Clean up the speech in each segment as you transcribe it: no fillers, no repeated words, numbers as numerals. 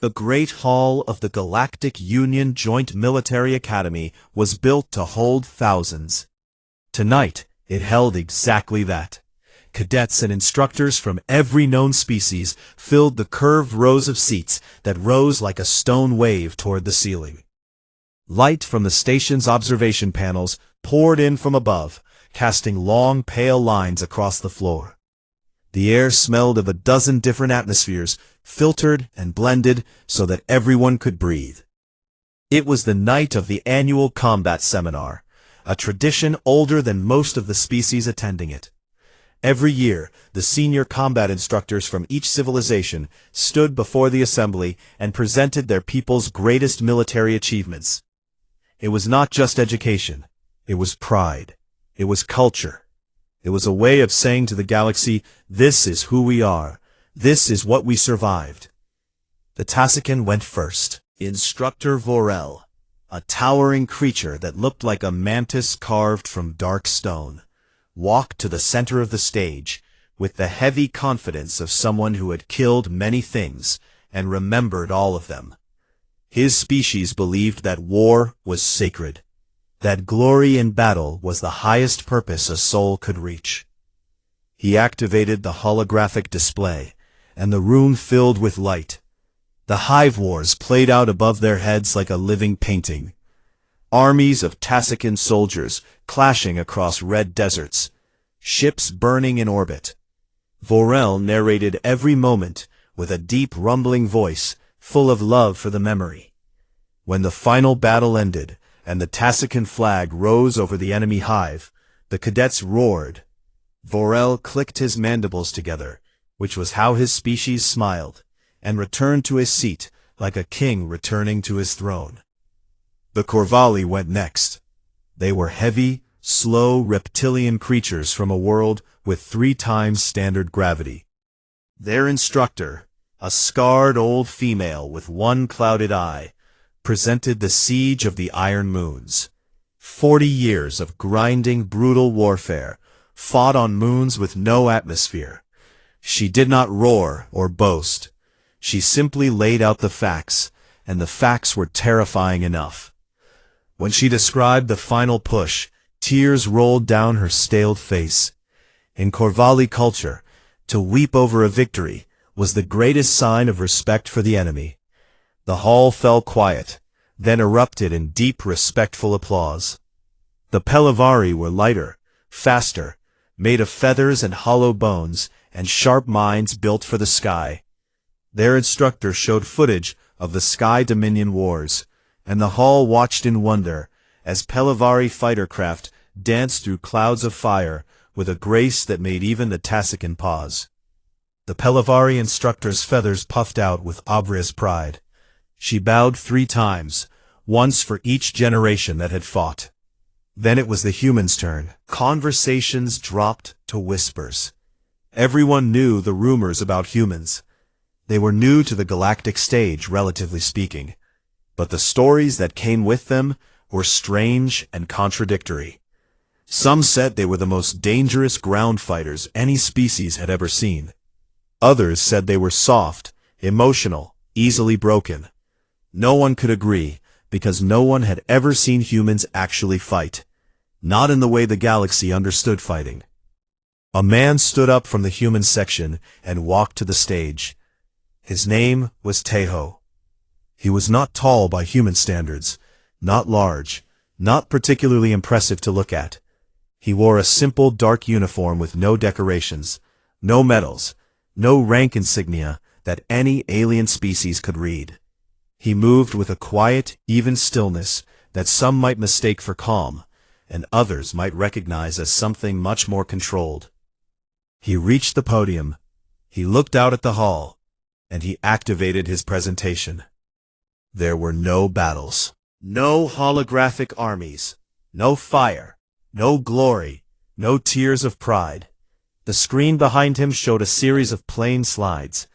The Great Hall of the Galactic Union Joint Military Academy was built to hold thousands. Tonight, it held exactly that. Cadets and instructors from every known species filled the curved rows of seats that rose like a stone wave toward the ceiling. Light from the station's observation panels poured in from above, casting long, pale lines across the floor. The air smelled of a dozen different atmospheres, filtered and blended so that everyone could breathe. It was the night of the annual combat seminar, a tradition older than most of the species attending it. Every year, the senior combat instructors from each civilization stood before the assembly and presented their people's greatest military achievements. It was not just education. It was pride. It was culture. It was a way of saying to the galaxy, this is who we are. This is what we survived. The Tassican went first. Instructor Vorel, a towering creature that looked like a mantis carved from dark stone, walked to the center of the stage with the heavy confidence of someone who had killed many things and remembered all of them. His species believed that war was sacred, that glory in battle was the highest purpose a soul could reach. He activated the holographic display, and the room filled with light. The hive wars played out above their heads like a living painting. Armies of Tassican soldiers clashing across red deserts, ships burning in orbit. Vorel narrated every moment with a deep rumbling voice full of love for the memory. When the final battle ended and the Tassican flag rose over the enemy hive, the cadets roared. Vorel clicked his mandibles together, which was how his species smiled, and returned to his seat like a king returning to his throne. The Corvalli went next. They were heavy, slow reptilian creatures from a world with 3 times standard gravity. Their instructor, a scarred old female with one clouded eye, presented the siege of the Iron Moons. 40 years of grinding, brutal warfare, fought on moons with no atmosphere. She did not roar or boast. She simply laid out the facts, and the facts were terrifying enough. When she described the final push, tears rolled down her staled face. In Corvalli culture, to weep over a victory was the greatest sign of respect for the enemy. The hall fell quiet, then erupted in deep, respectful applause. The Pelavari were lighter, faster, made of feathers and hollow bones, and sharp minds built for the sky. Their instructor showed footage of the Sky Dominion Wars, and the hall watched in wonder as Pelavari fighter craft danced through clouds of fire with a grace that made even the Tassican pause. The Pelavari instructor's feathers puffed out with obvious pride. She bowed 3 times, once for each generation that had fought. Then it was the humans' turn. Conversations dropped to whispers. Everyone knew the rumors about humans. They were new to the galactic stage, relatively speaking, but the stories that came with them were strange and contradictory. Some said they were the most dangerous ground fighters any species had ever seen. Others said they were soft, emotional, easily broken. No one could agree, because no one had ever seen humans actually fight, not in the way the galaxy understood fighting. A man stood up from the human section and walked to the stage. His name was Tejo. He was not tall by human standards, not large, not particularly impressive to look at. He wore a simple dark uniform with no decorations, no medals, no rank insignia that any alien species could read. He moved with a quiet, even stillness that some might mistake for calm, and others might recognize as something much more controlled. He reached the podium, he looked out at the hall, and he activated his presentation. There were no battles, no holographic armies, no fire, no glory, no tears of pride. The screen behind him showed a series of plain slides: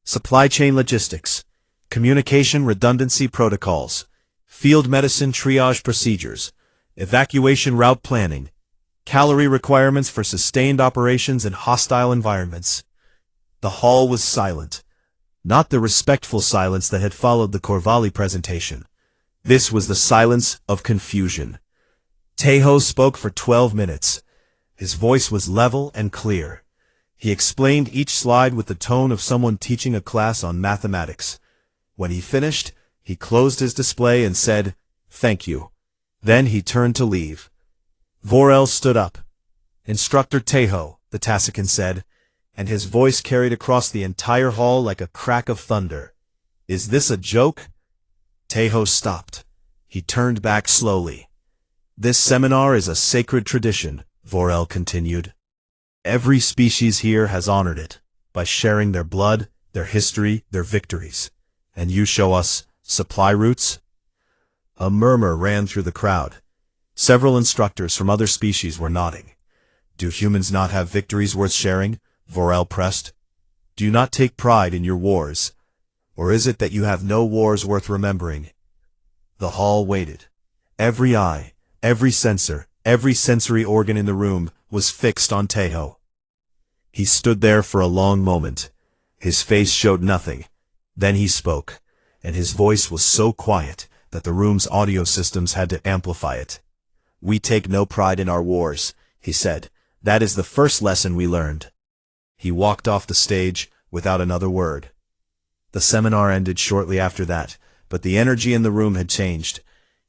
supply chain logistics, communication redundancy protocols, field medicine triage procedures, evacuation route planning, calorie requirements for sustained operations in hostile environments. The hall was silent. not the respectful silence that had followed the Corvalli presentation. This was the silence of confusion. Tejo spoke for 12 minutes. His voice was level and clear. He explained each slide with the tone of someone teaching a class on mathematics. When he finished, he closed his display and said, "Thank you." Then he turned to leave. Vorel stood up. "Instructor Tejo," the Tacican said, and his voice carried across the entire hall like a crack of thunder. "Is this a joke?" Tejo stopped. He turned back slowly. "This seminar is a sacred tradition," Vorel continued. "Every species here has honored it, by sharing their blood, their history, their victories. And you show us supply routes?" A murmur ran through the crowd. Several instructors from other species were nodding. "Do humans not have victories worth sharing?" Vorel pressed. "Do you not take pride in your wars? Or is it that you have no wars worth remembering?" The hall waited. Every eye, every sensor, every sensory organ in the room was fixed on Tejo. He stood there for a long moment. His face showed nothing. Then he spoke, and his voice was so quiet that the room's audio systems had to amplify it. "We take no pride in our wars," he said. "That is the first lesson we learned." He walked off the stage without another word. The seminar ended shortly after that, but the energy in the room had changed.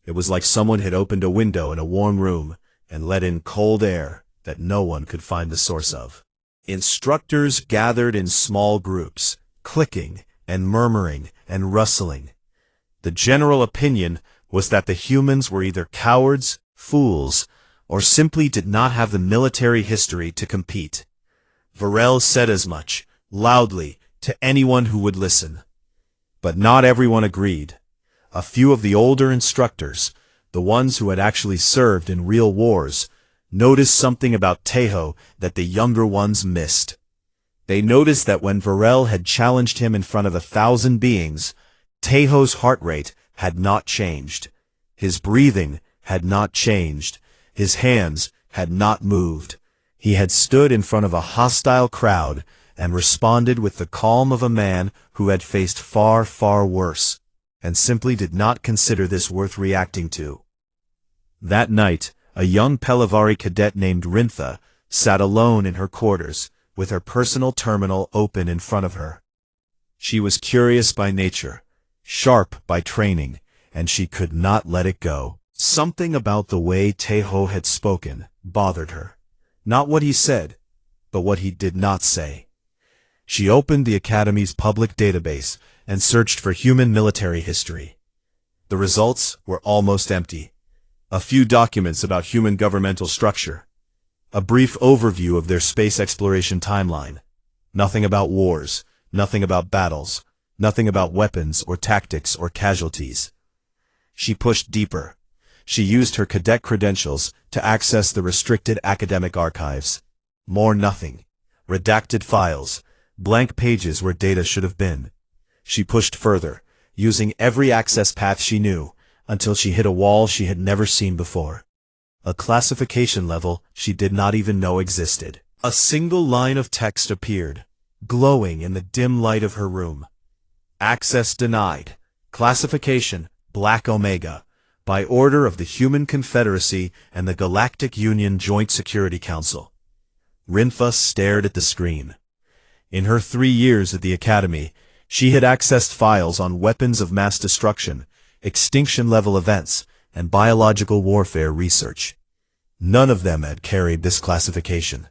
It was like someone had opened a window in a warm room and let in cold air that no one could find the source of. Instructors gathered in small groups, clicking and murmuring and rustling. The general opinion was that the humans were either cowards, fools, or simply did not have the military history to compete. Vorel said as much, loudly, to anyone who would listen. But not everyone agreed. A few of the older instructors, the ones who had actually served in real wars, noticed something about Tejo that the younger ones missed. They noticed that when Vorel had challenged him in front of 1,000 beings, Tejo's heart rate had not changed. His breathing had not changed. His hands had not moved. He had stood in front of a hostile crowd and responded with the calm of a man who had faced far, far worse, and simply did not consider this worth reacting to. That night, a young Pelavari cadet named Rintha sat alone in her quarters, with her personal terminal open in front of her. She was curious by nature, sharp by training, and she could not let it go. Something about the way Tejo had spoken bothered her. Not what he said, but what he did not say. She opened the Academy's public database and searched for human military history. The results were almost empty. A few documents about human governmental structure. A brief overview of their space exploration timeline. Nothing about wars, nothing about battles, nothing about weapons or tactics or casualties. She pushed deeper. She used her cadet credentials to access the restricted academic archives. More nothing. Redacted files. Blank pages where data should have been. She pushed further, using every access path she knew, until she hit a wall she had never seen before. A classification level she did not even know existed. A single line of text appeared, glowing in the dim light of her room. Access denied. Classification Black Omega. By order of the Human Confederacy and the Galactic Union Joint Security Council. Rintha stared at the screen. In her 3 years at the Academy, she had accessed files on weapons of mass destruction, extinction-level events, and biological warfare research. None of them had carried this classification.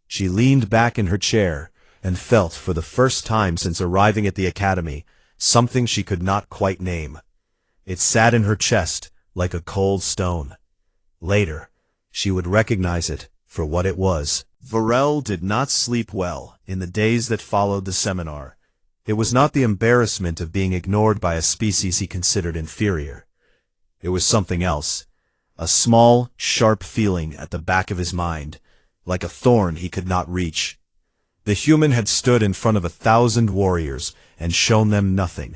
She leaned back in her chair and felt, for the first time since arriving at the Academy, something she could not quite name. It sat in her chest like a cold stone. Later, she would recognize it for what it was. Vorel did not sleep well in the days that followed the seminar. It was not the embarrassment of being ignored by a species he considered inferior. It was something else. A small, sharp feeling at the back of his mind, like a thorn he could not reach. The human had stood in front of 1,000 warriors and shown them nothing.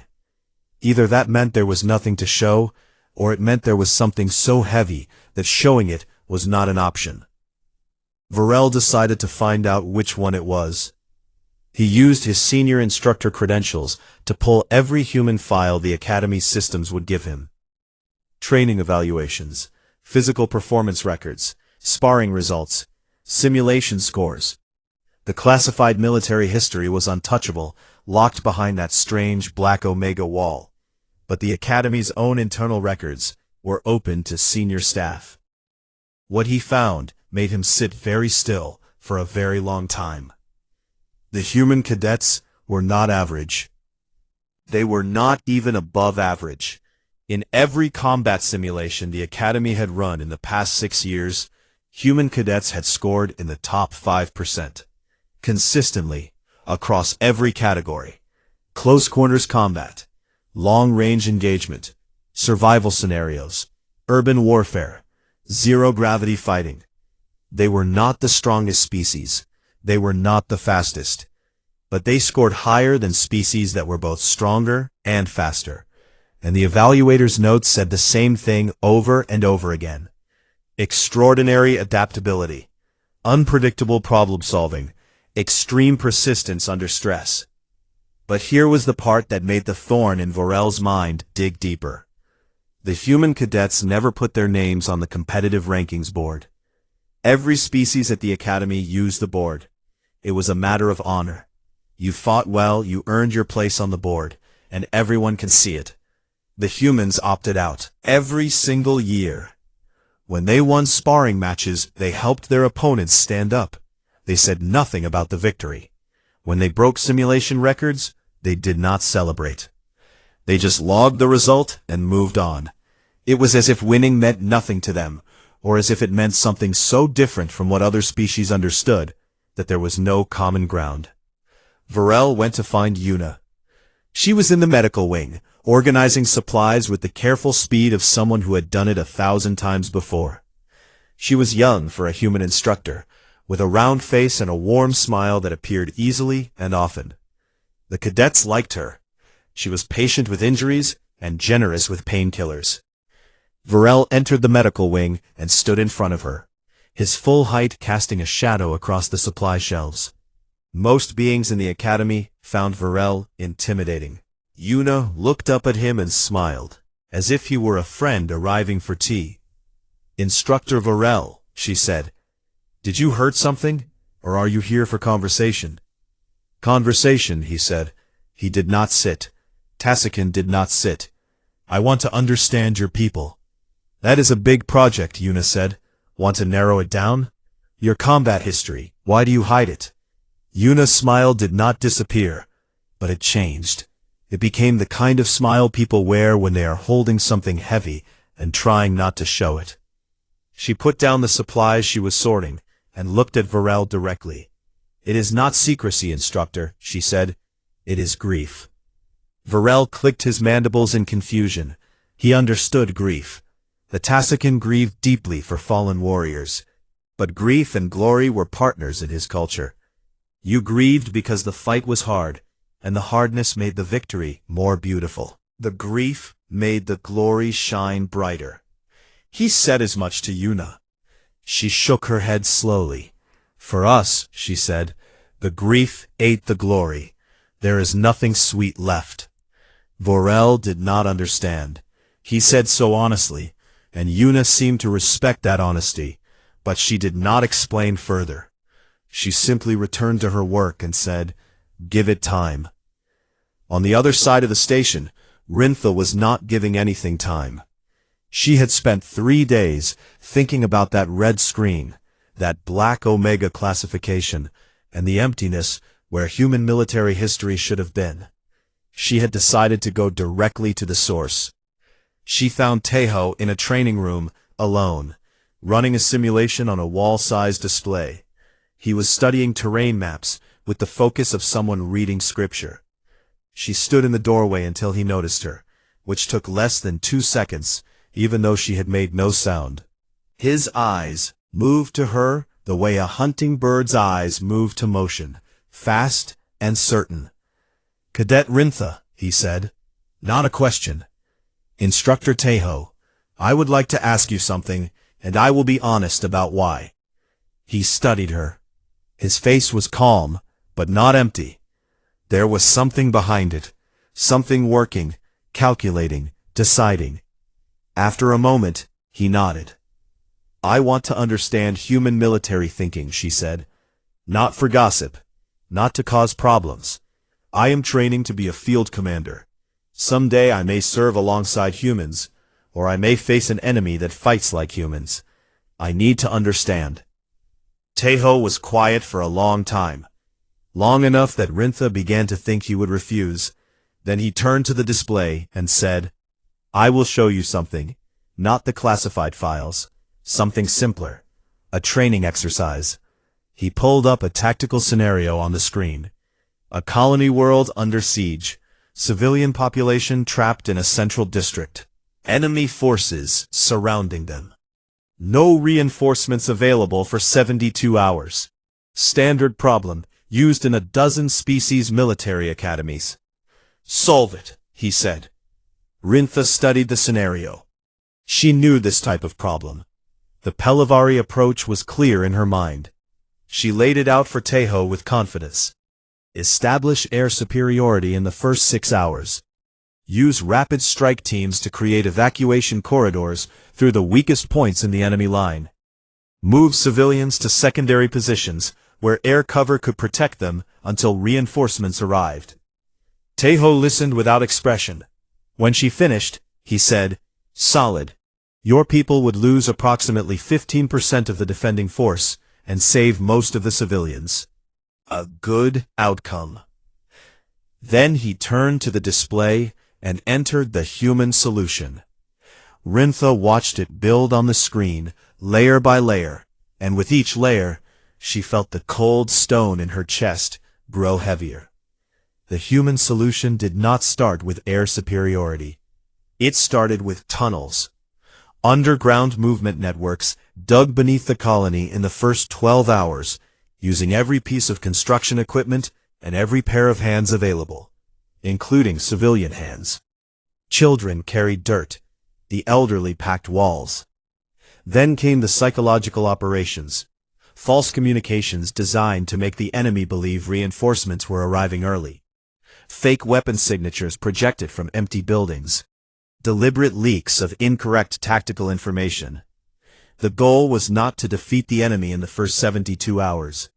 Either that meant there was nothing to show, or it meant there was something so heavy that showing it was not an option. Vorel decided to find out which one it was. He used his senior instructor credentials to pull every human file the Academy's systems would give him. Training evaluations, physical performance records, sparring results, simulation scores. The classified military history was untouchable, locked behind that strange black Omega wall. But the Academy's own internal records were open to senior staff. What he found made him sit very still for a very long time. The human cadets were not average. They were not even above average. In every combat simulation the Academy had run in the past 6 years, human cadets had scored in the top 5%. Consistently, across every category. Close quarters combat, long-range engagement, survival scenarios, urban warfare, zero-gravity fighting. They were not the strongest species. They were not the fastest. But they scored higher than species that were both stronger and faster. And the evaluator's notes said the same thing over and over again. Extraordinary adaptability, unpredictable problem-solving, extreme persistence under stress. But here was the part that made the thorn in Vorel's mind dig deeper. The human cadets never put their names on the competitive rankings board. Every species at the Academy used the board. It was a matter of honor. You fought well, you earned your place on the board, and everyone can see it. The humans opted out every single year. When they won sparring matches, they helped their opponents stand up. They said nothing about the victory. When they broke simulation records, they did not celebrate. They just logged the result and moved on. It was as if winning meant nothing to them, or as if it meant something so different from what other species understood that there was no common ground. Vorel went to find Yuna. She was in the medical wing, organizing supplies with the careful speed of someone who had done it 1,000 times before. She was young for a human instructor, with a round face and a warm smile that appeared easily and often. The cadets liked her. She was patient with injuries and generous with painkillers. Vorel entered the medical wing and stood in front of her, his full height casting a shadow across the supply shelves. Most beings in the Academy found Vorel intimidating. Yuna looked up at him and smiled, as if he were a friend arriving for tea. "Instructor Vorel," she said, "did you hurt something, or are you here for conversation?" "Conversation," he said. He did not sit. Tasikin did not sit. "I want to understand your people." "That is a big project," Yuna said. "Want to narrow it down? Your combat history, why do you hide it?" Yuna's smile did not disappear, but it changed. It became the kind of smile people wear when they are holding something heavy and trying not to show it. She put down the supplies she was sorting and looked at Vorel directly. "It is not secrecy, instructor," she said. "It is grief." Vorel clicked his mandibles in confusion. He understood grief. The Tasikin grieved deeply for fallen warriors. But grief and glory were partners in his culture. You grieved because the fight was hard, and the hardness made the victory more beautiful. The grief made the glory shine brighter. He said as much to Yuna. She shook her head slowly. "For us," she said, "the grief ate the glory. There is nothing sweet left." Vorel did not understand. He said so honestly, and Yuna seemed to respect that honesty, but she did not explain further. She simply returned to her work and said, "Give it time." On the other side of the station, Rintha was not giving anything time. She had spent 3 days thinking about that red screen, that black Omega classification, and the emptiness where human military history should have been. She had decided to go directly to the source. She found Tejo in a training room, alone, running a simulation on a wall-sized display. He was studying terrain maps with the focus of someone reading scripture. She stood in the doorway until he noticed her, which took less than 2 seconds, even though she had made no sound. His eyes moved to her the way a hunting bird's eyes move to motion, fast and certain. "Cadet Rintha," he said. "Not a question. Instructor Tejo, I would like to ask you something, and I will be honest about why." He studied her. His face was calm, but not empty. There was something behind it. Something working, calculating, deciding. After a moment, he nodded. "I want to understand human military thinking," she said. "Not for gossip. Not to cause problems. I am training to be a field commander. Someday I may serve alongside humans, or I may face an enemy that fights like humans. I need to understand." Tejo was quiet for a long time. Long enough that Rintha began to think he would refuse. Then he turned to the display and said, "I will show you something. Not the classified files. Something simpler. A training exercise." He pulled up a tactical scenario on the screen. A colony world under siege. Civilian population trapped in a central district. Enemy forces surrounding them. No reinforcements available for 72 hours. Standard problem, used in a dozen species military academies. "Solve it," he said. Rintha studied the scenario. She knew this type of problem. The Pelavari approach was clear in her mind. She laid it out for Tejo with confidence. Establish air superiority in the first 6 hours. Use rapid strike teams to create evacuation corridors through the weakest points in the enemy line. Move civilians to secondary positions where air cover could protect them until reinforcements arrived. Tejo listened without expression. When she finished, he said, "Solid. Your people would lose approximately 15% of the defending force and save most of the civilians. A good outcome." Then he turned to the display and entered the human solution. Rintha watched it build on the screen, layer by layer, and with each layer, she felt the cold stone in her chest grow heavier. The human solution did not start with air superiority. It started with tunnels. Underground movement networks dug beneath the colony in the first 12 hours, using every piece of construction equipment and every pair of hands available, including civilian hands. Children carried dirt. The elderly packed walls. Then came the psychological operations. False communications designed to make the enemy believe reinforcements were arriving early. Fake weapon signatures projected from empty buildings. Deliberate leaks of incorrect tactical information. The goal was not to defeat the enemy in the first 72 hours.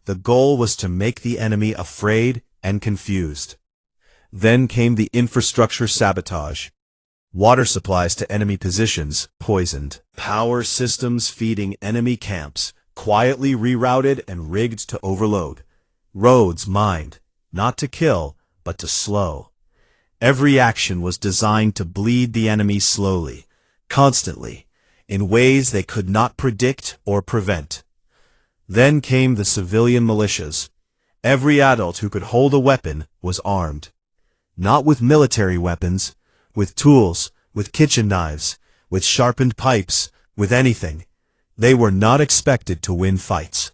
The goal was to make the enemy afraid and confused. Then came the infrastructure sabotage. Water supplies to enemy positions poisoned. Power systems feeding enemy camps quietly rerouted and rigged to overload. Roads mined, not to kill, but to slow. Every action was designed to bleed the enemy slowly, constantly, in ways they could not predict or prevent. Then came the civilian militias. Every adult who could hold a weapon was armed. Not with military weapons, with tools, with kitchen knives, with sharpened pipes, with anything. They were not expected to win fights.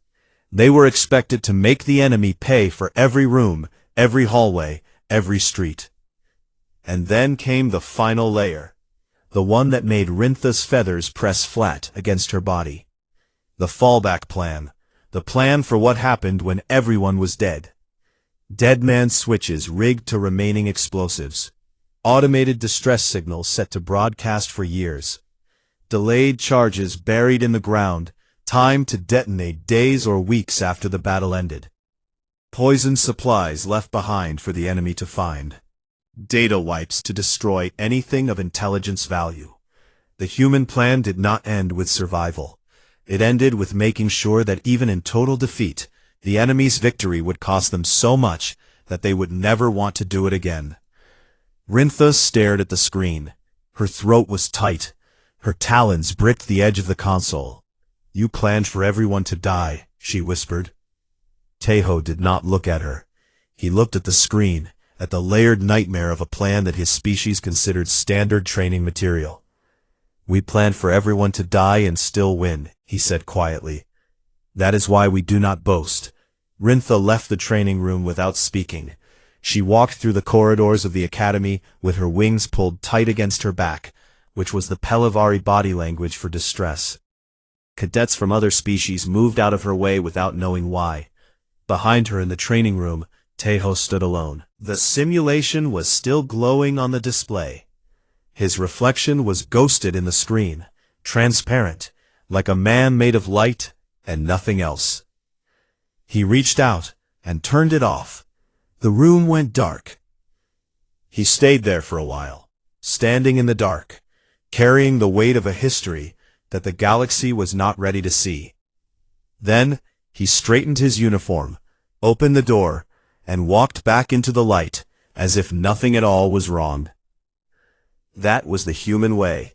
They were expected to make the enemy pay for every room, every hallway, every street. And then came the final layer, the one that made Rintha's feathers press flat against her body. The fallback plan, the plan for what happened when everyone was dead. Dead man switches rigged to remaining explosives. Automated distress signals set to broadcast for years. Delayed charges buried in the ground, timed to detonate days or weeks after the battle ended. Poisoned supplies left behind for the enemy to find. Data wipes to destroy anything of intelligence value. The human plan did not end with survival. It ended with making sure that even in total defeat, the enemy's victory would cost them so much that they would never want to do it again. Rintha stared at the screen. Her throat was tight. Her talons bricked the edge of the console. "You planned for everyone to die," she whispered. Tejo did not look at her. He looked at the screen, at the layered nightmare of a plan that his species considered standard training material. "We planned for everyone to die and still win," he said quietly. "That is why we do not boast." Rintha left the training room without speaking. She walked through the corridors of the academy with her wings pulled tight against her back, which was the Pelavari body language for distress. Cadets from other species moved out of her way without knowing why. Behind her in the training room, Tejo stood alone. The simulation was still glowing on the display. His reflection was ghosted in the screen, transparent, like a man made of light and nothing else. He reached out and turned it off. The room went dark. He stayed there for a while, standing in the dark, carrying the weight of a history that the galaxy was not ready to see. Then he straightened his uniform, opened the door, and walked back into the light as if nothing at all was wrong. That was the human way.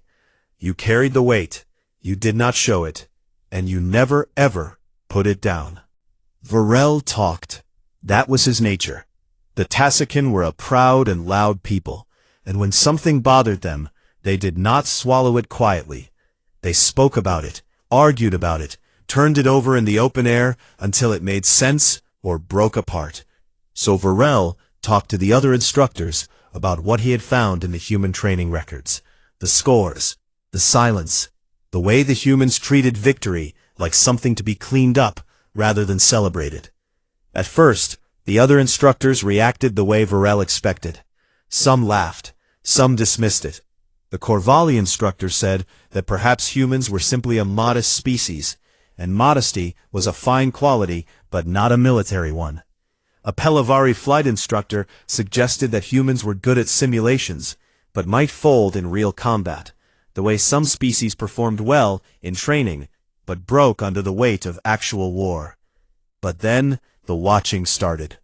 You carried the weight, you did not show it, and you never ever put it down. Varel talked. That was his nature. The Tasican were a proud and loud people, and when something bothered them, they did not swallow it quietly. They spoke about it, argued about it, turned it over in the open air until it made sense or broke apart. So Varel talked to the other instructors about what he had found in the human training records, the scores, the silence, the way the humans treated victory like something to be cleaned up rather than celebrated. At first, the other instructors reacted the way Varel expected. Some laughed, some dismissed it. The Corvalli instructor said that perhaps humans were simply a modest species, and modesty was a fine quality but not a military one. A Pelavari flight instructor suggested that humans were good at simulations, but might fold in real combat, the way some species performed well in training, but broke under the weight of actual war. But then the watching started.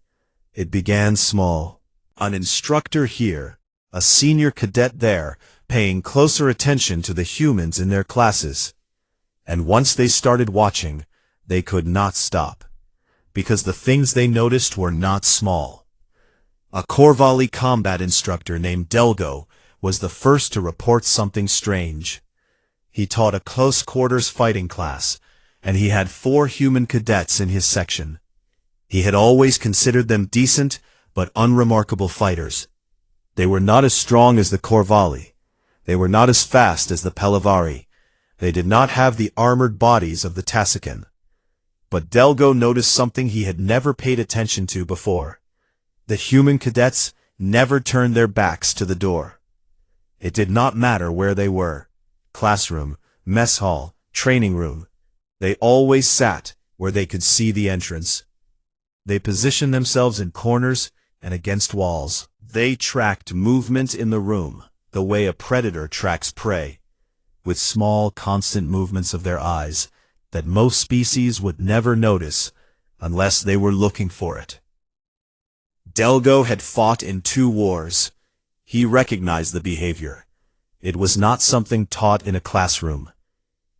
It began small. An instructor here, a senior cadet there, paying closer attention to the humans in their classes. And once they started watching, they could not stop, because the things they noticed were not small. A Corvalli combat instructor named Delgo was the first to report something strange. He taught a close-quarters fighting class, and he had 4 human cadets in his section. He had always considered them decent but unremarkable fighters. They were not as strong as the Corvalli. They were not as fast as the Pelavari. They did not have the armored bodies of the Tasican. But Delgo noticed something he had never paid attention to before. The human cadets never turned their backs to the door. It did not matter where they were. Classroom, mess hall, training room. They always sat where they could see the entrance. They positioned themselves in corners and against walls. They tracked movement in the room, the way a predator tracks prey, with small, constant movements of their eyes that most species would never notice unless they were looking for it. Delgo had fought in 2 wars. He recognized the behavior. It was not something taught in a classroom.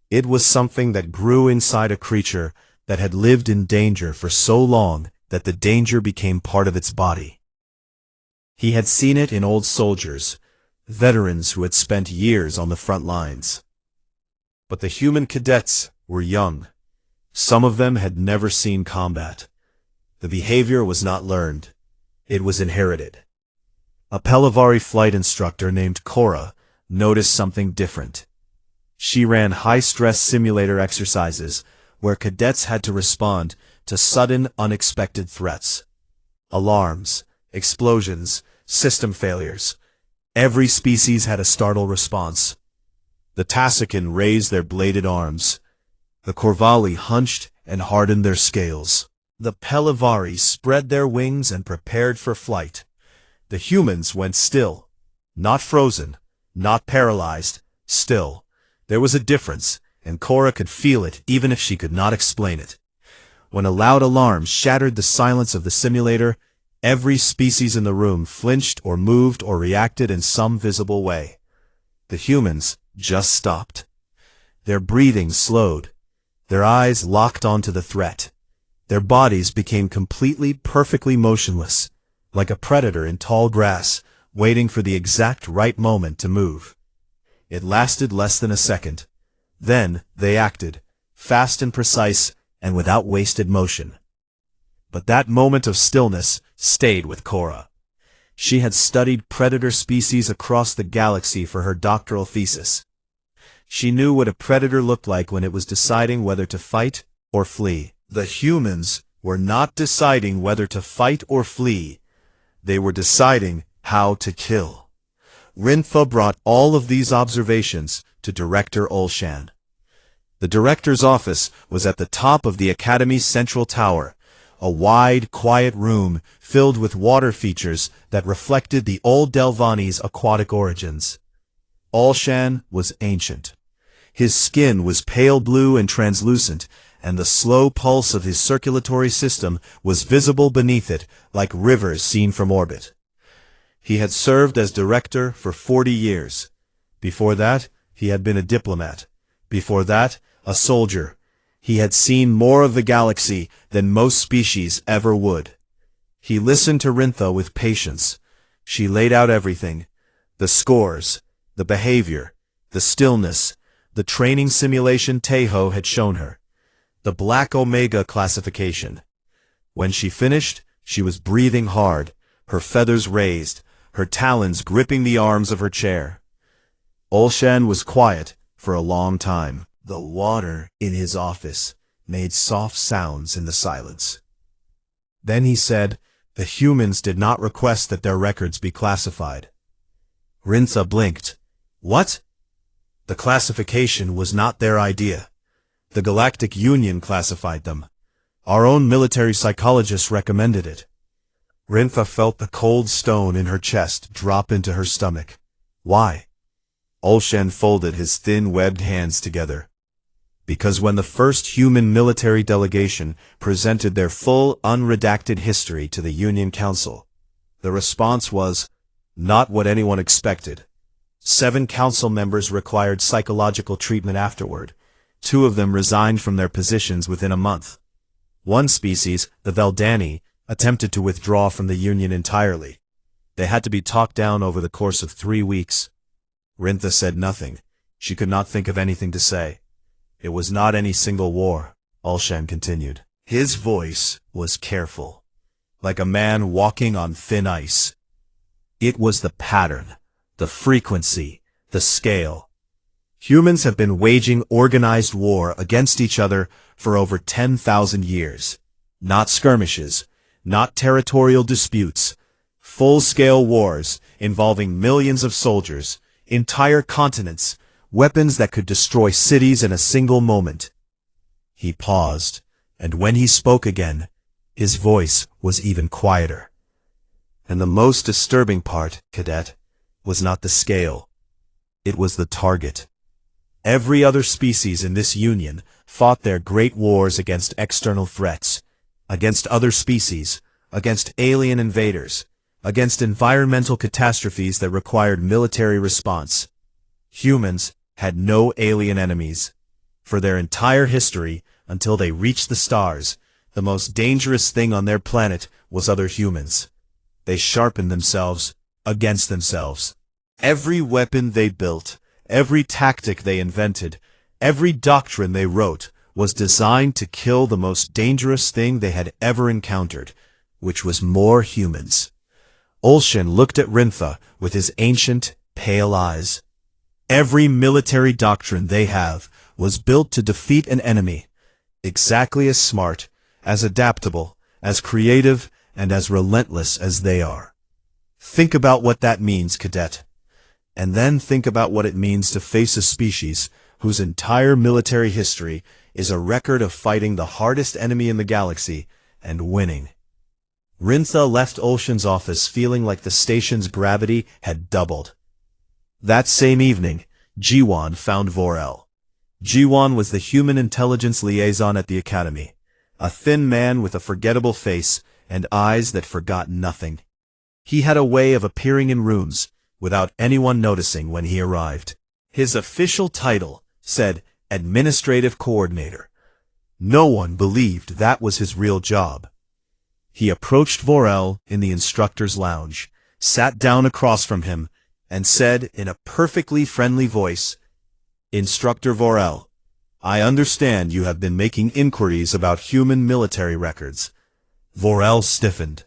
It was something that grew inside a creature that had lived in danger for so long that the danger became part of its body. He had seen it in old soldiers, veterans who had spent years on the front lines. But the human cadets were young. Some of them had never seen combat. The behavior was not learned. It was inherited. A Pelavari flight instructor named Cora noticed something different. She ran high-stress simulator exercises where cadets had to respond to sudden, unexpected threats. Alarms, explosions, system failures. Every species had a startled response. The Tasican raised their bladed arms. The Corvalli hunched and hardened their scales. The Pelavari spread their wings and prepared for flight. The humans went still. Not frozen, not paralyzed, still. There was a difference, and Cora could feel it even if she could not explain it. When a loud alarm shattered the silence of the simulator, every species in the room flinched or moved or reacted in some visible way. The humans just stopped. Their breathing slowed. Their eyes locked onto the threat. Their bodies became completely, perfectly motionless, like a predator in tall grass, waiting for the exact right moment to move. It lasted less than a second. Then they acted, fast and precise, and without wasted motion. But that moment of stillness stayed with Cora. She had studied predator species across the galaxy for her doctoral thesis. She knew what a predator looked like when it was deciding whether to fight or flee. The humans were not deciding whether to fight or flee. They were deciding how to kill. Rintha brought all of these observations to Director Olshan. The director's office was at the top of the Academy's central tower, a wide, quiet room filled with water features that reflected the old Delvani's aquatic origins. Olshan was ancient. His skin was pale blue and translucent, and the slow pulse of his circulatory system was visible beneath it like rivers seen from orbit. He had served as director for 40 years. Before that, he had been a diplomat. Before that, a soldier. He had seen more of the galaxy than most species ever would. He listened to Rintha with patience. She laid out everything: the scores, the behavior, the stillness, the training simulation Tejo had shown her, the Black Omega classification. When she finished, she was breathing hard, her feathers raised, her talons gripping the arms of her chair. Olshan was quiet for a long time. The water in his office made soft sounds in the silence. Then he said, "The humans did not request that their records be classified." Rintha blinked. "What?" "The classification was not their idea. The Galactic Union classified them. Our own military psychologists recommended it." Rintha felt the cold stone in her chest drop into her stomach. "Why?" Olshan folded his thin, webbed hands together. "Because when the first human military delegation presented their full, unredacted history to the Union Council, the response was not what anyone expected. 7 council members required psychological treatment afterward. 2 of them resigned from their positions within a month. One species, the Veldani, attempted to withdraw from the Union entirely. They had to be talked down over the course of 3 weeks. Rintha said nothing. She could not think of anything to say. "It was not any single war," Olshan continued. His voice was careful, like a man walking on thin ice. "It was the pattern, the frequency, the scale. Humans have been waging organized war against each other for over 10,000 years. Not skirmishes, not territorial disputes. Full-scale wars involving millions of soldiers, entire continents, weapons that could destroy cities in a single moment." He paused, and when he spoke again, his voice was even quieter. "And the most disturbing part, Cadet, was not the scale. It was the target. Every other species in this union fought their great wars against external threats, against other species, against alien invaders, against environmental catastrophes that required military response. Humans had no alien enemies. For their entire history, until they reached the stars, the most dangerous thing on their planet was other humans. They sharpened themselves against themselves. Every weapon they built, every tactic they invented, every doctrine they wrote was designed to kill the most dangerous thing they had ever encountered, which was more humans." Olshan looked at Rintha with his ancient, pale eyes. "Every military doctrine they have was built to defeat an enemy, exactly as smart, as adaptable, as creative, and as relentless as they are. Think about what that means, Cadet. And then think about what it means to face a species whose entire military history is a record of fighting the hardest enemy in the galaxy and winning." Rintha left Olshan's office feeling like the station's gravity had doubled. That same evening, Jiwan found Vorel. Jiwan was the human intelligence liaison at the Academy, a thin man with a forgettable face and eyes that forgot nothing. He had a way of appearing in rooms without anyone noticing when he arrived. His official title said Administrative Coordinator. No one believed that was his real job. He approached Vorel in the instructor's lounge, sat down across from him, and said in a perfectly friendly voice, "Instructor Vorel, I understand you have been making inquiries about human military records." Vorel stiffened.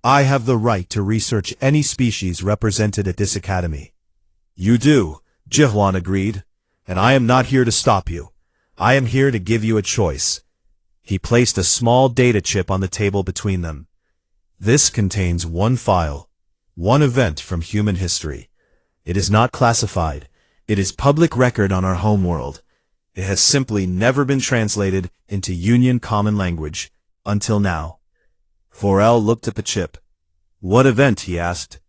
"I have the right to research any species represented at this academy." "You do," Jiwan agreed, "and I am not here to stop you. I am here to give you a choice. He placed a small data chip on the table between them. This contains one file, one event from human history. It is not classified. It is public record on our homeworld. It has simply never been translated into Union Common Language, until now. Vorel looked at the chip. What event, he asked.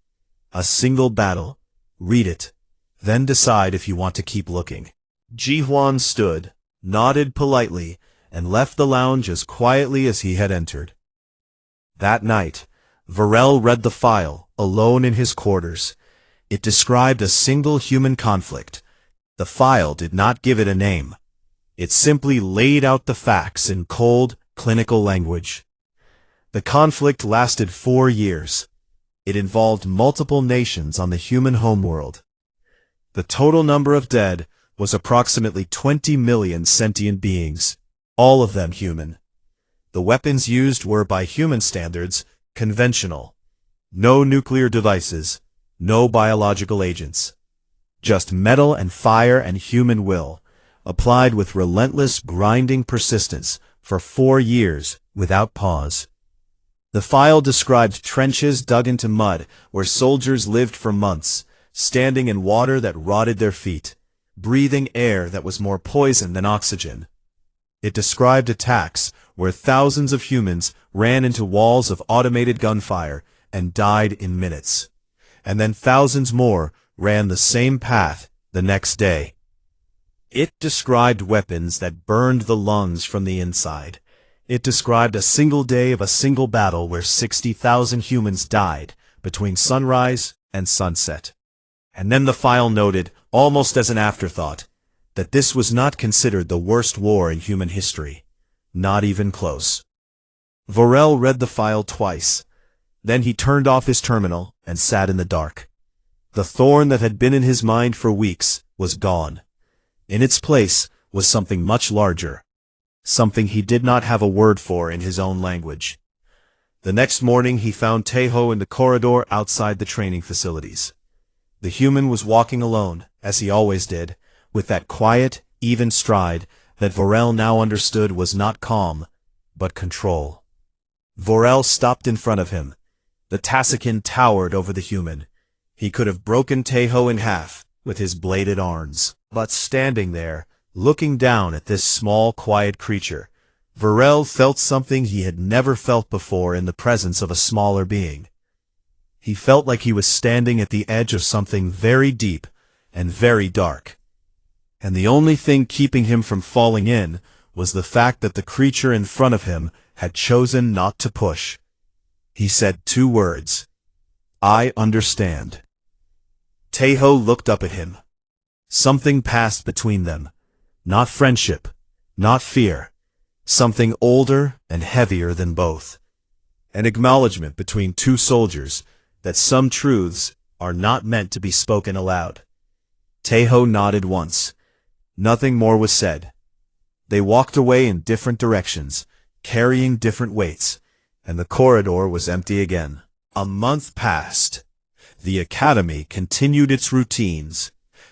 A single battle. Read it. Then decide if you want to keep looking. Ji-Hwan stood, nodded politely, and left the lounge as quietly as he had entered. That night, Vorel read the file, alone in his quarters. It described a single human conflict. The file did not give it a name. It simply laid out the facts in cold, clinical language. The conflict lasted 4 years. It involved multiple nations on the human homeworld. The total number of dead was approximately 20 million sentient beings, all of them human. The weapons used were, by human standards, conventional. No nuclear devices, no biological agents. Just metal and fire and human will, applied with relentless, grinding persistence for 4 years without pause. The file described trenches dug into mud where soldiers lived for months, standing in water that rotted their feet, breathing air that was more poison than oxygen. It described attacks where thousands of humans ran into walls of automated gunfire and died in minutes. And then thousands more ran the same path the next day. It described weapons that burned the lungs from the inside. It described a single day of a single battle where 60,000 humans died between sunrise and sunset. And then the file noted, almost as an afterthought, that this was not considered the worst war in human history. Not even close. Vorel read the file twice. Then he turned off his terminal and sat in the dark. The thorn that had been in his mind for weeks was gone. In its place was something much larger. Something he did not have a word for in his own language. The next morning he found Taeho in the corridor outside the training facilities. The human was walking alone, as he always did, with that quiet, even stride that Vorel now understood was not calm, but control. Vorel stopped in front of him. The Tassican towered over the human. He could have broken Taeho in half with his bladed arms. But standing there, looking down at this small, quiet creature, Vorel felt something he had never felt before in the presence of a smaller being. He felt like he was standing at the edge of something very deep and very dark. And the only thing keeping him from falling in was the fact that the creature in front of him had chosen not to push. He said 2 words. I understand. Taeho looked up at him. Something passed between them. Not friendship, not fear. Something older and heavier than both. An acknowledgement between 2 soldiers that some truths are not meant to be spoken aloud. Taeho nodded once. Nothing more was said. They walked away in different directions, carrying different weights, and the corridor was empty again. A month passed. The academy continued its routines.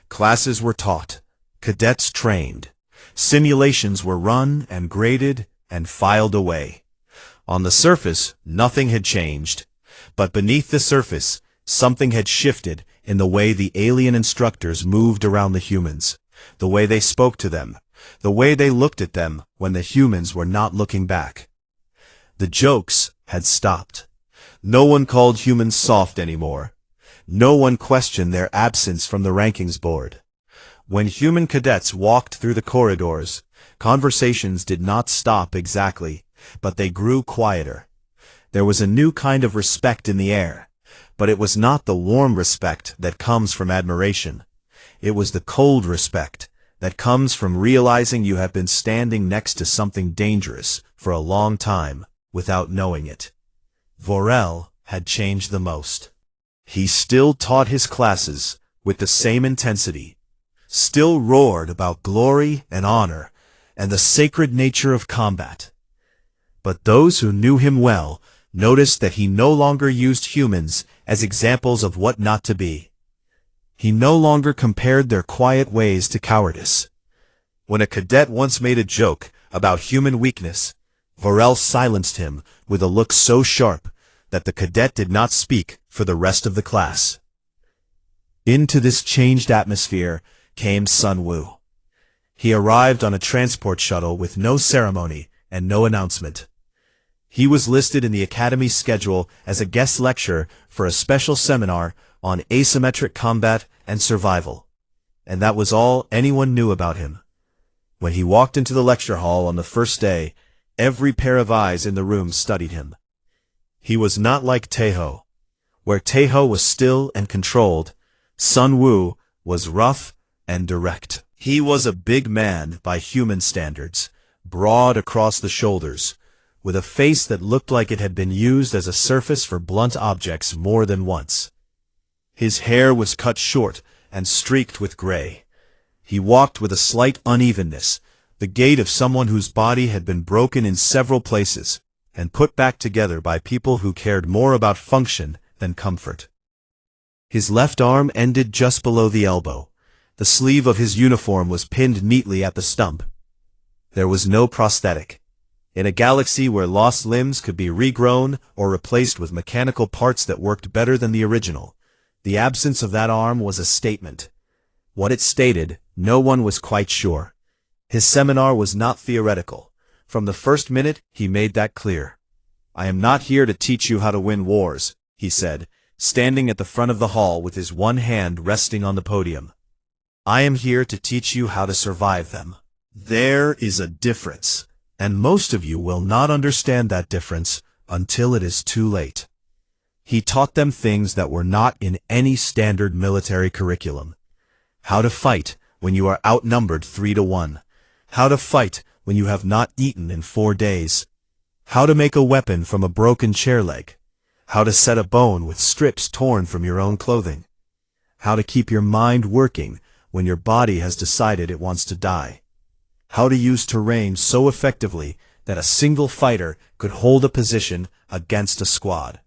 Classes were taught, cadets trained, simulations were run and graded and filed away. On the surface, nothing had changed, but beneath the surface, something had shifted in the way the alien instructors moved around the humans, the way they spoke to them, the way they looked at them when the humans were not looking back. The jokes had stopped. No one called humans soft anymore. No one questioned their absence from the rankings board. When human cadets walked through the corridors, conversations did not stop exactly, but they grew quieter. There was a new kind of respect in the air, but it was not the warm respect that comes from admiration. It was the cold respect that comes from realizing you have been standing next to something dangerous for a long time without knowing it. Vorel had changed the most. He still taught his classes with the same intensity, still roared about glory and honor and the sacred nature of combat. But those who knew him well noticed that he no longer used humans as examples of what not to be. He no longer compared their quiet ways to cowardice. When a cadet once made a joke about human weakness, Varel silenced him with a look so sharp that the cadet did not speak for the rest of the class. Into this changed atmosphere came Sun Wu. He arrived on a transport shuttle with no ceremony and no announcement. He was listed in the Academy's schedule as a guest lecturer for a special seminar on asymmetric combat and survival, and that was all anyone knew about him. When he walked into the lecture hall on the first day, every pair of eyes in the room studied him. He was not like Taeho. Where Taeho was still and controlled, Sun Wu was rough and direct. He was a big man by human standards, broad across the shoulders, with a face that looked like it had been used as a surface for blunt objects more than once. His hair was cut short and streaked with gray. He walked with a slight unevenness, the gait of someone whose body had been broken in several places and put back together by people who cared more about function than comfort. His left arm ended just below the elbow. The sleeve of his uniform was pinned neatly at the stump. There was no prosthetic. In a galaxy where lost limbs could be regrown or replaced with mechanical parts that worked better than the original, the absence of that arm was a statement. What it stated, no one was quite sure. His seminar was not theoretical. From the first minute, he made that clear. "I am not here to teach you how to win wars," he said, standing at the front of the hall with his one hand resting on the podium. "I am here to teach you how to survive them. There is a difference, and most of you will not understand that difference until it is too late." He taught them things that were not in any standard military curriculum. How to fight when you are outnumbered 3-1. How to fight when you have not eaten in 4 days. How to make a weapon from a broken chair leg. How to set a bone with strips torn from your own clothing. How to keep your mind working when your body has decided it wants to die. How to use terrain so effectively that a single fighter could hold a position against a squad.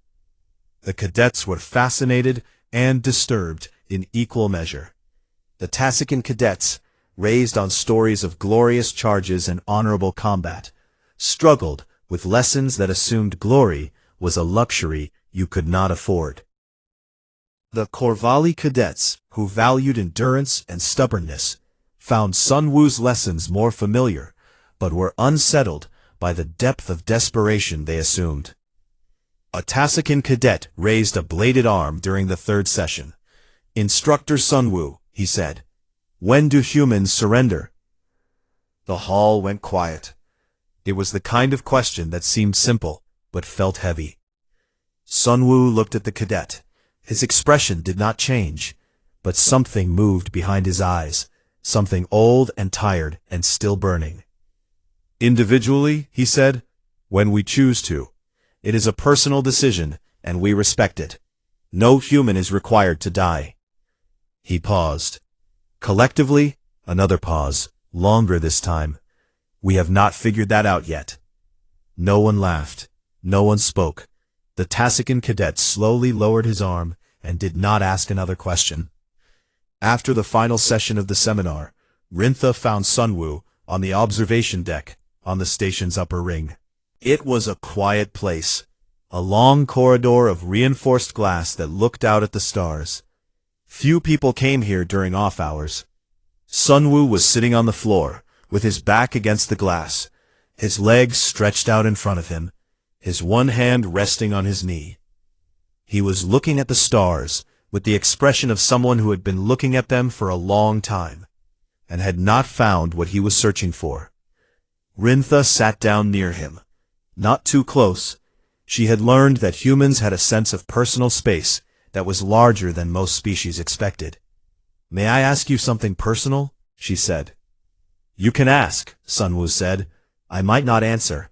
The cadets were fascinated and disturbed in equal measure. The Tasican cadets, raised on stories of glorious charges and honorable combat, struggled with lessons that assumed glory was a luxury you could not afford. The Corvalli cadets, who valued endurance and stubbornness, found Sun Wu's lessons more familiar, but were unsettled by the depth of desperation they assumed. A Tasican cadet raised a bladed arm during the third session. "Instructor Sun Wu," he said, "when do humans surrender?" The hall went quiet. It was the kind of question that seemed simple, but felt heavy. Sun Wu looked at the cadet. His expression did not change, but something moved behind his eyes, something old and tired and still burning. "Individually," he said, "when we choose to. It is a personal decision, and we respect it. No human is required to die." He paused. Collectively, another pause, longer this time. "We have not figured that out yet." No one laughed. No one spoke. The Tasican cadet slowly lowered his arm and did not ask another question. After the final session of the seminar, Rintha found Sun Wu on the observation deck on the station's upper ring. It was a quiet place, a long corridor of reinforced glass that looked out at the stars. Few people came here during off hours. Sun Wu was sitting on the floor, with his back against the glass, his legs stretched out in front of him, his one hand resting on his knee. He was looking at the stars with the expression of someone who had been looking at them for a long time, and had not found what he was searching for. Rintha sat down near him. Not too close. She had learned that humans had a sense of personal space that was larger than most species expected. "May I ask you something personal?" she said. "You can ask," Sun Wu said. "I might not answer."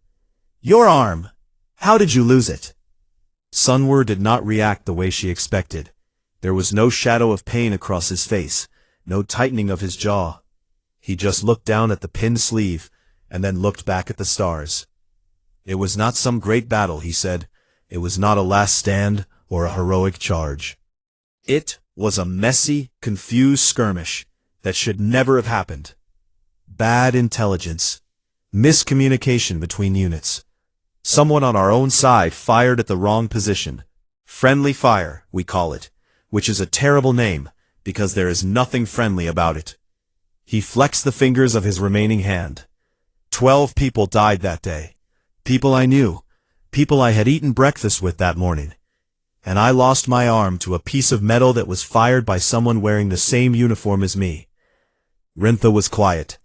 "Your arm. How did you lose it?" Sun Wu did not react the way she expected. There was no shadow of pain across his face, no tightening of his jaw. He just looked down at the pinned sleeve, and then looked back at the stars. "It was not some great battle," he said. "It was not a last stand or a heroic charge. It was a messy, confused skirmish that should never have happened. Bad intelligence, miscommunication between units, Someone on our own side fired at the wrong position. Friendly fire, we call it, which is a terrible name, because there is nothing friendly about it. He flexed the fingers of his remaining hand. 12 people died that day. People I knew. People I had eaten breakfast with that morning. And I lost my arm to a piece of metal that was fired by someone wearing the same uniform as me. Rintha was quiet.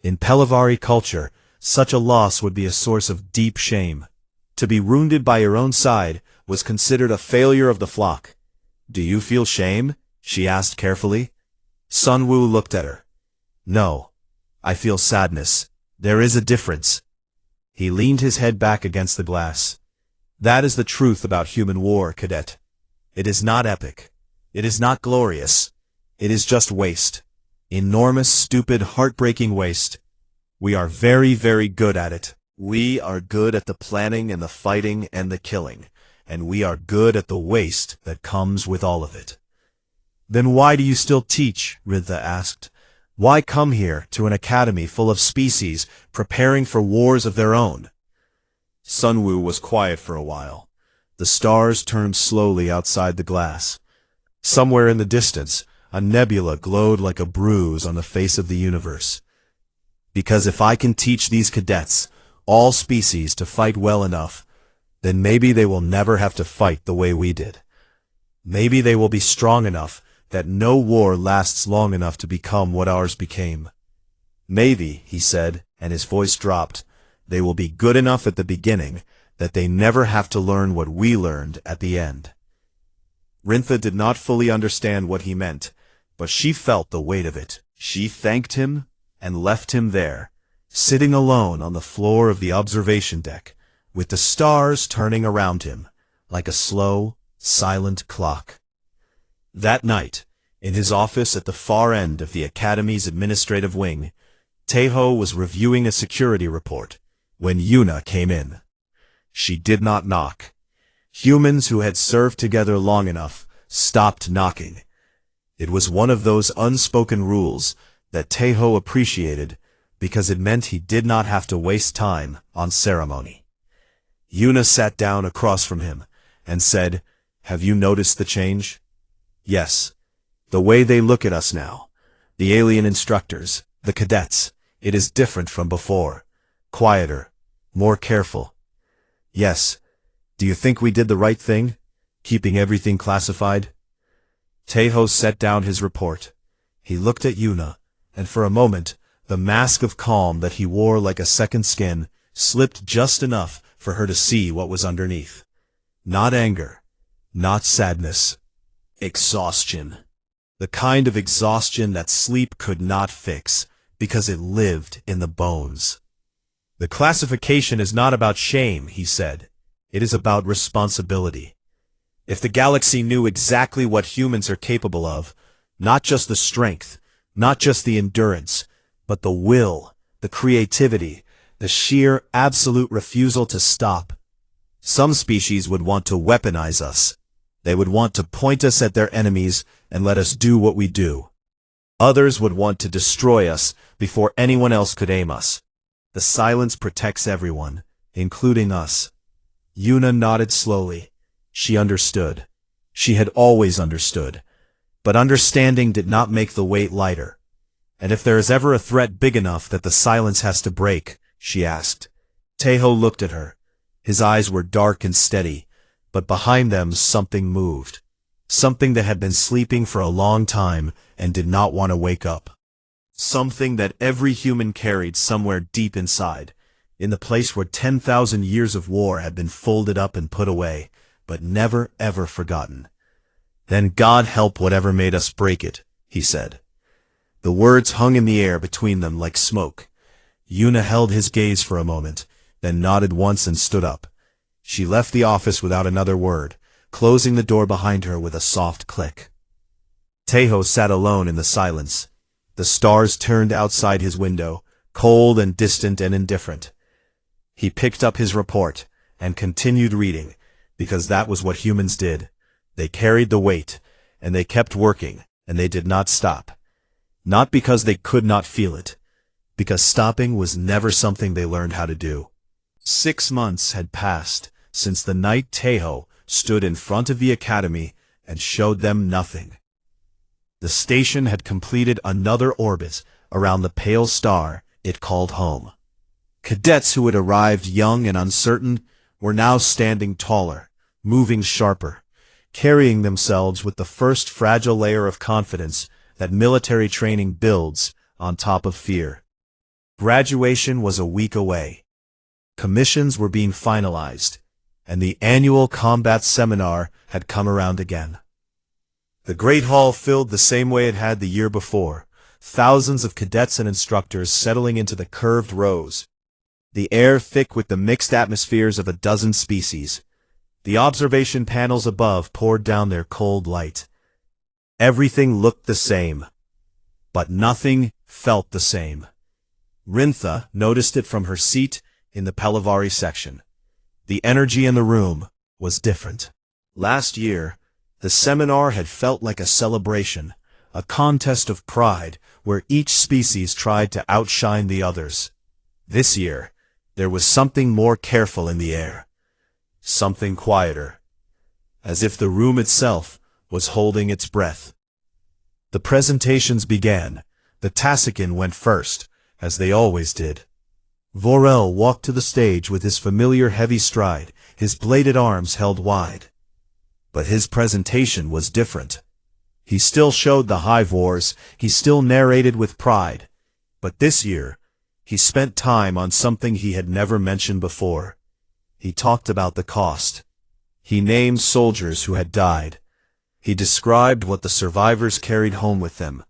In Pelavari culture, such a loss would be a source of deep shame. To be wounded by your own side was considered a failure of the flock. "Do you feel shame?" she asked carefully. Sun Wu looked at her. "No. I feel sadness. There is a difference." He leaned his head back against the glass. "That is the truth about human war, cadet. It is not epic. It is not glorious. It is just waste. Enormous, stupid, heartbreaking waste. We are very, very good at it. We are good at the planning and the fighting and the killing, and we are good at the waste that comes with all of it." "Then why do you still teach?" Rintha asked. "Why come here to an academy full of species preparing for wars of their own?" Sun Wu was quiet for a while. The stars turned slowly outside the glass. Somewhere in the distance, a nebula glowed like a bruise on the face of the universe. "Because if I can teach these cadets, all species, to fight well enough, then maybe they will never have to fight the way we did. Maybe they will be strong enough that no war lasts long enough to become what ours became. Maybe," he said, and his voice dropped, "they will be good enough at the beginning that they never have to learn what we learned at the end." Rintha did not fully understand what he meant, but she felt the weight of it. She thanked him and left him there, sitting alone on the floor of the observation deck, with the stars turning around him, like a slow, silent clock. That night, in his office at the far end of the Academy's administrative wing, Taeho was reviewing a security report when Yuna came in. She did not knock. Humans who had served together long enough stopped knocking. It was one of those unspoken rules that Taeho appreciated because it meant he did not have to waste time on ceremony. Yuna sat down across from him and said, "Have you noticed the change?" "Yes. The way they look at us now. The alien instructors, the cadets. It is different from before. Quieter. More careful." "Yes. Do you think we did the right thing, keeping everything classified?" Taeho set down his report. He looked at Yuna, and for a moment, the mask of calm that he wore like a second skin slipped just enough for her to see what was underneath. Not anger. Not sadness. Exhaustion. The kind of exhaustion that sleep could not fix, because it lived in the bones. "The classification is not about shame," he said. "It is about responsibility. If the galaxy knew exactly what humans are capable of, not just the strength, not just the endurance, but the will, the creativity, the sheer absolute refusal to stop. Some species would want to weaponize us. They would want to point us at their enemies and let us do what we do. Others would want to destroy us before anyone else could aim us. The silence protects everyone, including us." Yuna nodded slowly. She understood. She had always understood. But understanding did not make the weight lighter. "And if there is ever a threat big enough that the silence has to break?" she asked. Taeho looked at her. His eyes were dark and steady, but behind them something moved. Something that had been sleeping for a long time and did not want to wake up. Something that every human carried somewhere deep inside, in the place where 10,000 years of war had been folded up and put away, but never ever forgotten. "Then God help whatever made us break it," he said. The words hung in the air between them like smoke. Yuna held his gaze for a moment, then nodded once and stood up. She left the office without another word, closing the door behind her with a soft click. Taeho sat alone in the silence. The stars turned outside his window, cold and distant and indifferent. He picked up his report and continued reading, because that was what humans did. They carried the weight, and they kept working, and they did not stop. Not because they could not feel it, because stopping was never something they learned how to do. 6 months had passed since the night Teho stood in front of the academy and showed them nothing. The station had completed another orbit around the pale star it called home. Cadets who had arrived young and uncertain were now standing taller, moving sharper, carrying themselves with the first fragile layer of confidence that military training builds on top of fear. Graduation was a week away. Commissions were being finalized, and the annual combat seminar had come around again. The Great Hall filled the same way it had the year before, thousands of cadets and instructors settling into the curved rows, the air thick with the mixed atmospheres of a dozen species. The observation panels above poured down their cold light. Everything looked the same, but nothing felt the same. Rintha noticed it from her seat in the Pelavari section. The energy in the room was different. Last year, the seminar had felt like a celebration, a contest of pride where each species tried to outshine the others. This year, there was something more careful in the air, something quieter, as if the room itself was holding its breath. The presentations began. The Tassican went first, as they always did. Vorel walked to the stage with his familiar heavy stride, his bladed arms held wide. But his presentation was different. He still showed the hive wars, he still narrated with pride. But this year, he spent time on something he had never mentioned before. He talked about the cost. He named soldiers who had died. He described what the survivors carried home with them,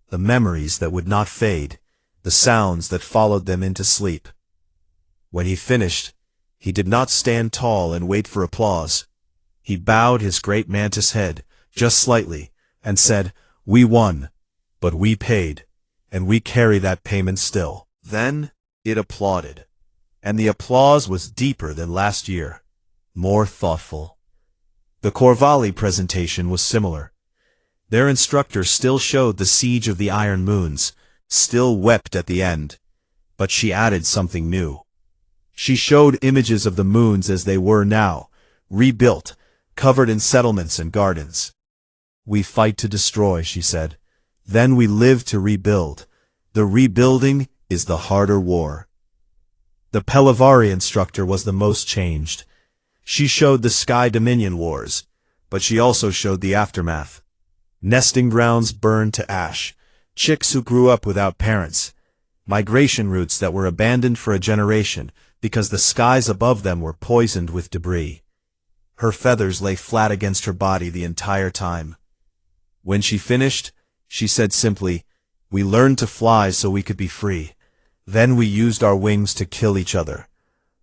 the memories that would not fade, the sounds that followed them into sleep. When he finished, he did not stand tall and wait for applause. He bowed his great mantis head, just slightly, and said, "We won, but we paid, and we carry that payment still." Then it applauded, and the applause was deeper than last year, more thoughtful. The Corvalli presentation was similar. Their instructor still showed the siege of the Iron Moons, still wept at the end, but she added something new. She showed images of the moons as they were now, rebuilt, covered in settlements and gardens. "We fight to destroy," she said. "Then we live to rebuild. The rebuilding is the harder war." The Pelavari instructor was the most changed. She showed the Sky Dominion Wars, but she also showed the aftermath. Nesting grounds burned to ash, chicks who grew up without parents, migration routes that were abandoned for a generation because the skies above them were poisoned with debris. Her feathers lay flat against her body the entire time. When she finished, she said simply, "We learned to fly so we could be free. Then we used our wings to kill each other.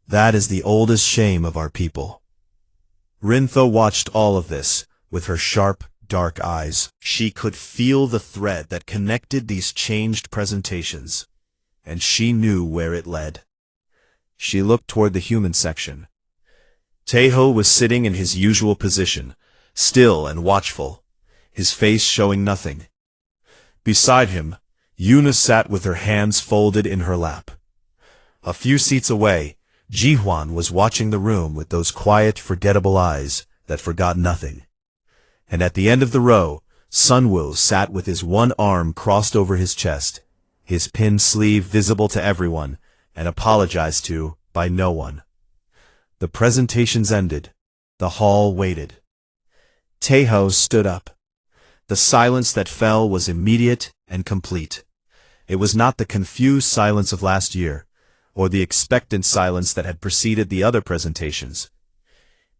That is the oldest shame of our people." Rintha watched all of this with her sharp, dark eyes. She could feel the thread that connected these changed presentations, and she knew where it led. She looked toward the human section. Teho was sitting in his usual position, still and watchful, his face showing nothing. Beside him, Yuna sat with her hands folded in her lap. A few seats away, Jihuan was watching the room with those quiet, forgettable eyes that forgot nothing. And at the end of the row, Sunwoo sat with his one arm crossed over his chest, his pinned sleeve visible to everyone, and apologized to by no one. The presentations ended. The hall waited. Teho stood up. The silence that fell was immediate and complete. It was not the confused silence of last year, or the expectant silence that had preceded the other presentations.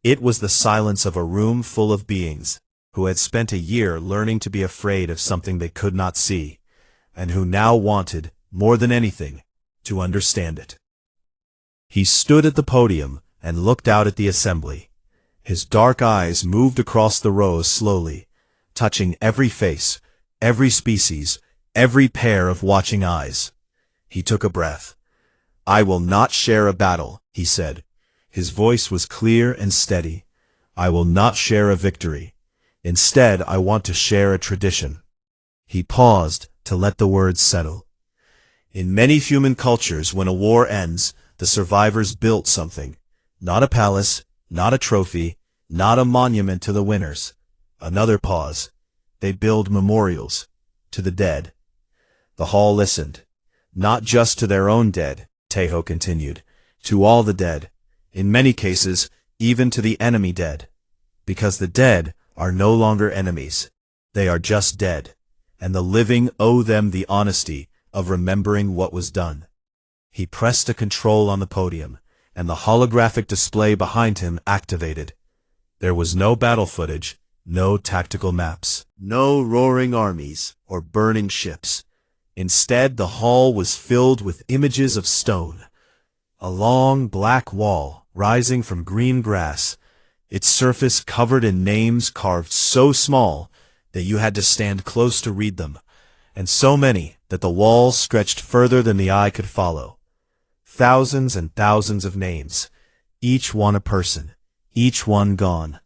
It was the silence of a room full of beings who had spent a year learning to be afraid of something they could not see, and who now wanted, more than anything, to understand it. He stood at the podium and looked out at the assembly. His dark eyes moved across the rows slowly, touching every face, every species, every pair of watching eyes. He took a breath. "I will not share a battle," he said. His voice was clear and steady. "I will not share a victory. Instead, I want to share a tradition." He paused to let the words settle. In many human cultures, when a war ends, the survivors built something. Not a palace, not a trophy, not a monument to the winners. Another pause. They build memorials to the dead. The hall listened. Not just to their own dead, Tejo continued, to all the dead. In many cases, even to the enemy dead. Because the dead are no longer enemies. They are just dead, and the living owe them the honesty of remembering what was done. He pressed a control on the podium, and the holographic display behind him activated. There was no battle footage, no tactical maps, no roaring armies or burning ships. Instead, the hall was filled with images of stone. A long black wall rising from green grass, its surface covered in names carved so small that you had to stand close to read them, and so many that the walls stretched further than the eye could follow. Thousands and thousands of names, each one a person, each one gone.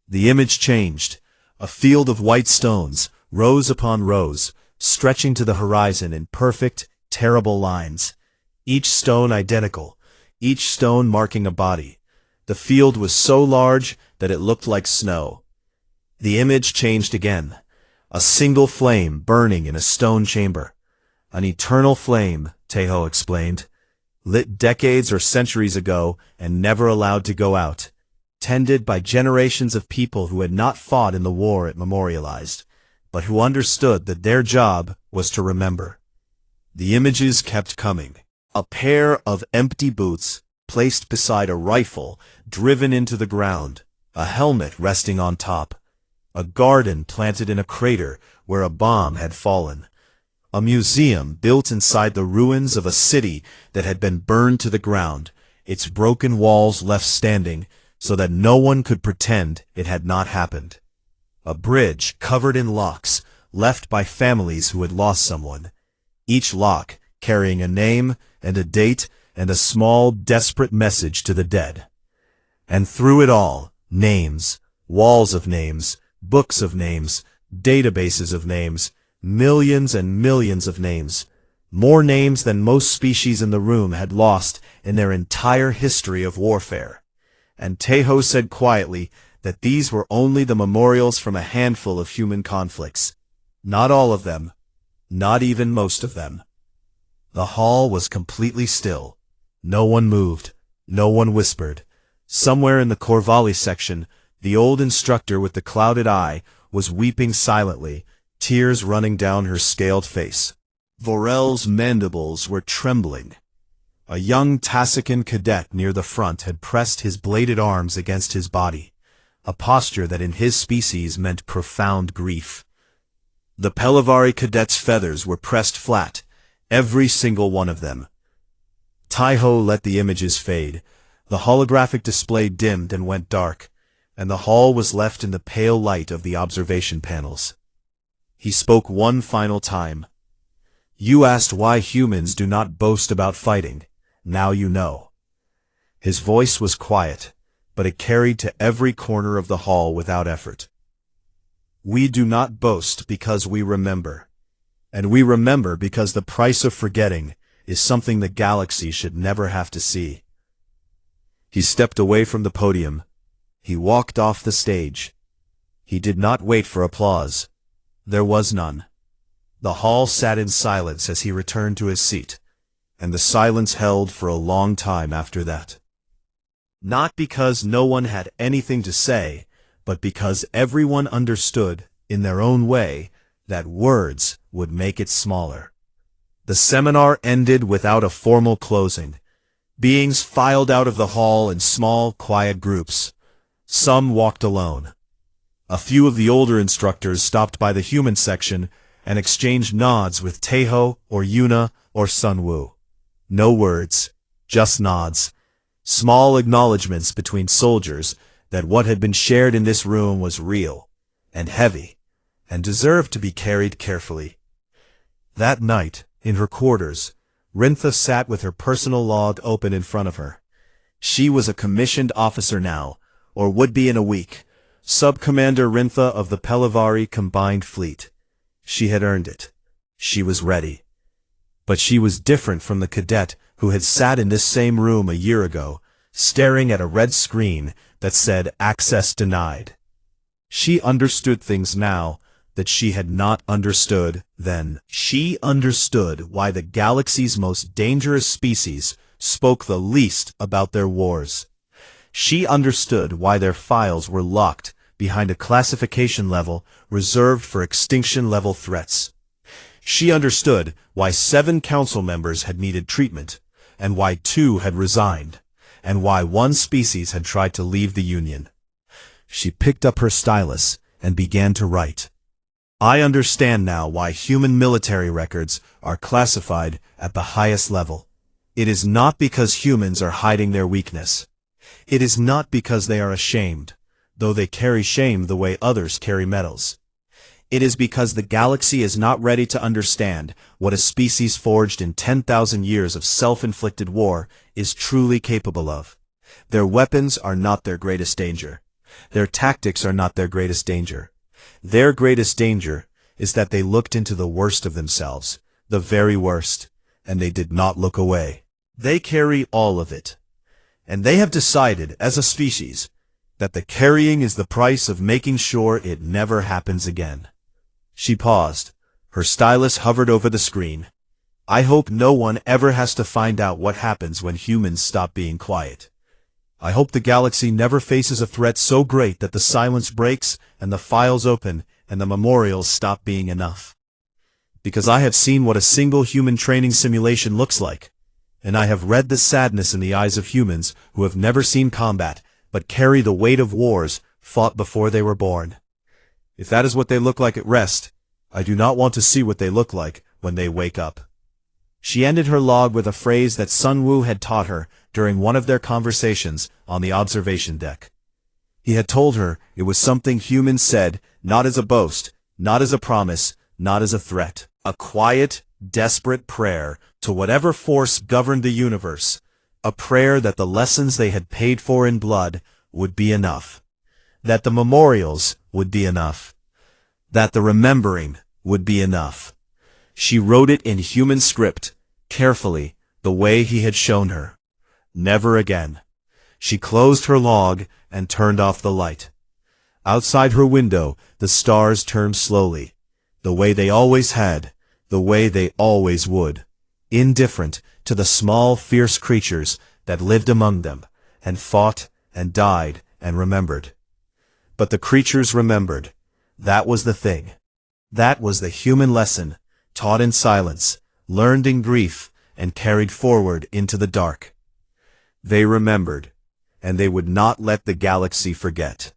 The image changed. A field of white stones, rows upon rows, stretching to the horizon in perfect, terrible lines. Each stone identical, each stone marking a body. The field was so large that it looked like snow. The image changed again. A single flame burning in a stone chamber. An eternal flame, Tejo explained, lit decades or centuries ago and never allowed to go out. Tended by generations of people who had not fought in the war it memorialized, but who understood that their job was to remember. The images kept coming. A pair of empty boots placed beside a rifle driven into the ground, a helmet resting on top, a garden planted in a crater where a bomb had fallen, a museum built inside the ruins of a city that had been burned to the ground, its broken walls left standing so that no one could pretend it had not happened. A bridge covered in locks left by families who had lost someone, each lock carrying a name and a date and a small, desperate message to the dead. And through it all, names, walls of names, books of names, databases of names, millions and millions of names, more names than most species in the room had lost in their entire history of warfare. And Tejo said quietly that these were only the memorials from a handful of human conflicts. Not all of them, not even most of them. The hall was completely still. No one moved, no one whispered. Somewhere in the Corvallis section, the old instructor with the clouded eye was weeping silently, tears running down her scaled face. Vorel's mandibles were trembling. A young Tassican cadet near the front had pressed his bladed arms against his body, a posture that in his species meant profound grief. The Pelavari cadet's feathers were pressed flat, every single one of them. Tejo let the images fade. The holographic display dimmed and went dark, and the hall was left in the pale light of the observation panels. He spoke one final time. "You asked why humans do not boast about fighting. Now you know." His voice was quiet, but it carried to every corner of the hall without effort. We do not boast because we remember. And we remember because the price of forgetting is something the galaxy should never have to see. He stepped away from the podium. He walked off the stage. He did not wait for applause. There was none. The hall sat in silence as he returned to his seat, and the silence held for a long time after that. Not because no one had anything to say, but because everyone understood, in their own way, that words would make it smaller. The seminar ended without a formal closing. Beings filed out of the hall in small, quiet groups. Some walked alone. A few of the older instructors stopped by the human section and exchanged nods with Tejo or Yuna or Sunwoo. No words, just nods. Small acknowledgments between soldiers that what had been shared in this room was real and heavy and deserved to be carried carefully. That night, in her quarters, Rintha sat with her personal log open in front of her. She was a commissioned officer now, or would be in a week, Sub-Commander Rintha of the Pelavari Combined Fleet. She had earned it. She was ready. But she was different from the cadet who had sat in this same room a year ago, staring at a red screen that said access denied. She understood things now that she had not understood then. She understood why the galaxy's most dangerous species spoke the least about their wars. She understood why their files were locked behind a classification level reserved for extinction-level threats. She understood why 7 council members had needed treatment, and why 2 had resigned, and why 1 species had tried to leave the Union. She picked up her stylus and began to write. I understand now why human military records are classified at the highest level. It is not because humans are hiding their weakness. It is not because they are ashamed, though they carry shame the way others carry medals. It is because the galaxy is not ready to understand what a species forged in 10,000 years of self-inflicted war is truly capable of. Their weapons are not their greatest danger. Their tactics are not their greatest danger. Their greatest danger is that they looked into the worst of themselves, the very worst, and they did not look away. They carry all of it. And they have decided, as a species, that the carrying is the price of making sure it never happens again. She paused. Her stylus hovered over the screen. I hope no one ever has to find out what happens when humans stop being quiet. I hope the galaxy never faces a threat so great that the silence breaks and the files open and the memorials stop being enough. Because I have seen what a single human training simulation looks like, and I have read the sadness in the eyes of humans who have never seen combat but carry the weight of wars fought before they were born. If that is what they look like at rest, I do not want to see what they look like when they wake up. She ended her log with a phrase that Sun Wu had taught her during one of their conversations on the observation deck. He had told her it was something humans said, not as a boast, not as a promise, not as a threat. A quiet, desperate prayer to whatever force governed the universe. A prayer that the lessons they had paid for in blood would be enough. That the memorials would be enough. That the remembering would be enough. She wrote it in human script, carefully, the way he had shown her. Never again. She closed her log and turned off the light. Outside her window, the stars turned slowly, the way they always had, the way they always would, indifferent to the small, fierce creatures that lived among them, and fought, and died, and remembered. But the creatures remembered. That was the thing. That was the human lesson, taught in silence, learned in grief, and carried forward into the dark. They remembered, and they would not let the galaxy forget.